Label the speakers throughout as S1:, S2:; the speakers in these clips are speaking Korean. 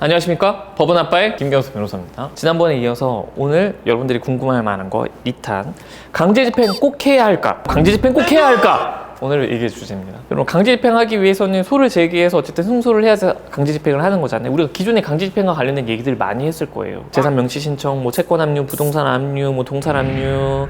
S1: 안녕하십니까? 법원 아빠의 김경수 변호사입니다. 지난번에 이어서 오늘 여러분들이 궁금할 만한 거 2탄 강제집행 꼭 해야 할까? 강제집행 꼭 해야 할까? 오늘 얘기해 주제입니다. 여러분, 강제집행하기 위해서는 소를 제기해서 어쨌든 승소를 해야지 강제집행을 하는 거잖아요. 우리가 기존에 강제집행과 관련된 얘기들 많이 했을 거예요. 재산 명시 신청, 뭐 채권 압류, 부동산 압류, 뭐 동산 압류,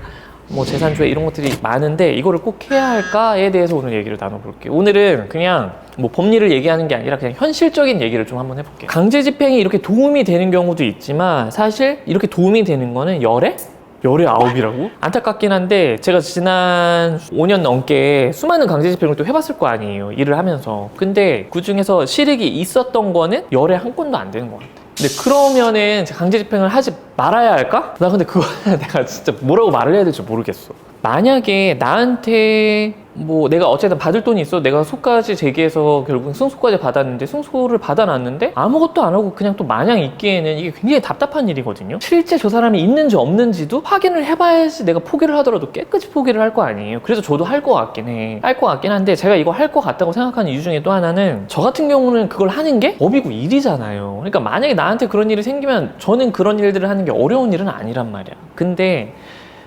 S1: 뭐 재산조회 이런 것들이 많은데 이거를 꼭 해야 할까에 대해서 오늘 얘기를 나눠볼게요. 오늘은 그냥 뭐 법리를 얘기하는 게 아니라 그냥 현실적인 얘기를 좀 한번 해볼게요. 강제집행이 이렇게 도움이 되는 경우도 있지만 사실 이렇게 도움이 되는 거는 열에 9이라고? 안타깝긴 한데 제가 지난 5년 넘게 수많은 강제집행을 또 해봤을 거 아니에요, 일을 하면서. 근데 그 중에서 실익이 있었던 거는 열에 한 건도 안 되는 것 같아요. 근데 그러면은 강제집행을 하지 말아야 할까? 나 근데 그거 내가 진짜 뭐라고 말을 해야 될지 모르겠어. 만약에 나한테 뭐 내가 어쨌든 받을 돈이 있어, 내가 소까지 제기해서 결국 승소까지 받았는데 승소를 받아놨는데 아무것도 안 하고 그냥 또 마냥 있기에는 이게 굉장히 답답한 일이거든요. 실제 저 사람이 있는지 없는지도 확인을 해봐야지 내가 포기를 하더라도 깨끗이 포기를 할 거 아니에요. 그래서 저도 할 것 같긴 해. 할 것 같긴 한데 제가 이거 할 것 같다고 생각하는 이유 중에 또 하나는 저 같은 경우는 그걸 하는 게 법이고 일이잖아요. 그러니까 만약에 나한테 그런 일이 생기면 저는 그런 일들을 하는 게 어려운 일은 아니란 말이야. 근데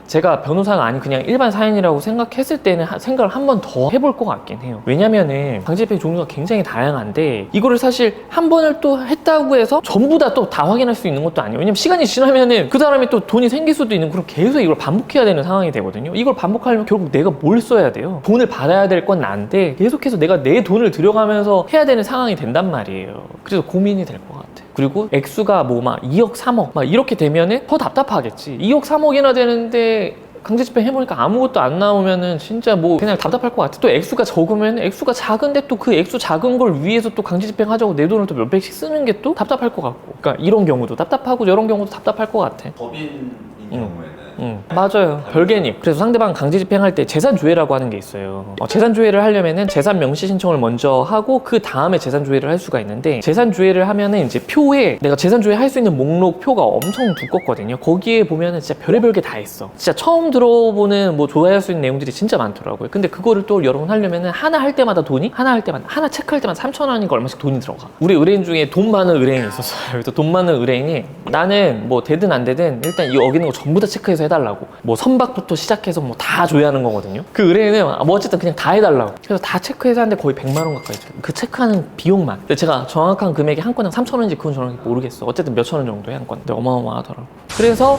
S1: 제가 변호사가 아닌 그냥 일반 사연이라고 생각했을 때는 생각을 한 번 더 해볼 것 같긴 해요. 왜냐면은 강제집행 종류가 굉장히 다양한데 이거를 사실 한 번을 또 했다고 해서 전부 다 또 다 확인할 수 있는 것도 아니에요. 왜냐면 시간이 지나면은 그 사람이 또 돈이 생길 수도 있는, 그럼 계속 이걸 반복해야 되는 상황이 되거든요. 이걸 반복하려면 결국 내가 뭘 써야 돼요? 돈을 받아야 될 건 난데 계속해서 내가 내 돈을 들여가면서 해야 되는 상황이 된단 말이에요. 그래서 고민이 될 것 같아요. 그리고 액수가 뭐 막 2억, 3억 막 이렇게 되면은 더 답답하겠지. 2억, 3억이나 되는데 강제집행 해보니까 아무것도 안 나오면은 진짜 뭐 그냥 답답할 것 같아. 또 액수가 적으면 액수가 작은데 또 그 액수 작은 걸 위해서 또 강제집행 하자고 내 돈을 또 몇백씩 쓰는 게 또 답답할 것 같고. 그러니까 이런 경우도 답답하고 저런 경우도 답답할 것 같아.
S2: 법인인 경우에는
S1: 맞아요. 별개님. 그래서 상대방 강제집행할 때 재산조회라고 하는 게 있어요. 재산조회를 하려면은 재산 명시 신청을 먼저 하고 그 다음에 재산조회를 할 수가 있는데, 재산조회를 하면은 이제 표에 내가 재산조회 할 수 있는 목록 표가 엄청 두껍거든요. 거기에 보면은 진짜 별의별 게 다 있어. 진짜 처음 들어보는 뭐 조회할 수 있는 내용들이 진짜 많더라고요. 근데 그거를 또 여러 번 하려면은 하나 할 때마다 돈이 하나 체크할 때마다 3,000원인가 얼마씩 돈이 들어가. 우리 의뢰인 중에 돈 많은 의뢰인이 있었어요. 그래서 돈 많은 의뢰인이 나는 뭐 되든 안 되든 일단 이 어기는 거 전부 다 체크해서 해달라고, 뭐 선박부터 시작해서 뭐 다 조회하는 거거든요. 그 의뢰인은 뭐 어쨌든 그냥 다 해달라고. 그래서 다 체크해서 하는데 거의 100만 원 가까이 들어요. 그 체크하는 비용만. 근데 제가 정확한 금액이 한 건당 3,000원인지 그건 저는 모르겠어. 어쨌든 몇천 원 정도에 한 건. 근데 어마어마하더라고. 그래서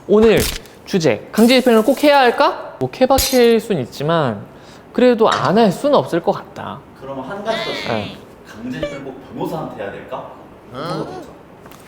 S1: 오늘 주제, 강제집행을 꼭 해야 할까? 뭐 케바케일 순 있지만 그래도 안 할 수는 없을 것 같다.
S2: 그러면 한 가지 더 강제집행 꼭 변호사한테 해야 될까?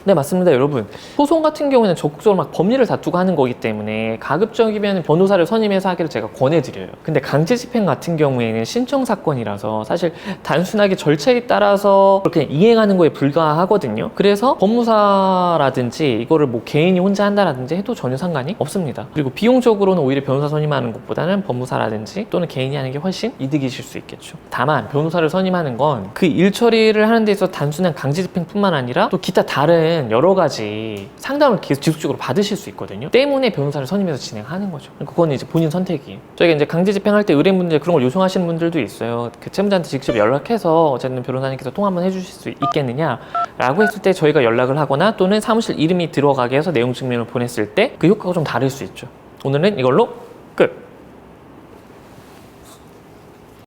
S1: 네, 맞습니다, 여러분. 소송 같은 경우에는 적극적으로 막 법리를 다투고 하는 거기 때문에 가급적이면 변호사를 선임해서 하기를 제가 권해드려요. 근데 강제집행 같은 경우에는 신청사건이라서 사실 단순하게 절차에 따라서 그렇게 이행하는 거에 불과하거든요. 그래서 법무사라든지 이거를 뭐 개인이 혼자 한다라든지 해도 전혀 상관이 없습니다. 그리고 비용적으로는 오히려 변호사 선임하는 것보다는 법무사라든지 또는 개인이 하는 게 훨씬 이득이실 수 있겠죠. 다만 변호사를 선임하는 건 그 일 처리를 하는 데 있어서 단순한 강제집행뿐만 아니라 또 기타 다른 여러 가지 상담을 계속 지속적으로 받으실 수 있거든요. 때문에 변호사를 선임해서 진행하는 거죠. 그건 이제 본인 선택이에요. 저희가 이제 강제집행할 때 의뢰인분들 그런 걸 요청하시는 분들도 있어요. 그 채무자한테 직접 연락해서 어쨌든 변호사님께서 통화 한번 해주실 수 있겠느냐 라고 했을 때 저희가 연락을 하거나 또는 사무실 이름이 들어가게 해서 내용 증명을 보냈을 때 그 효과가 좀 다를 수 있죠. 오늘은 이걸로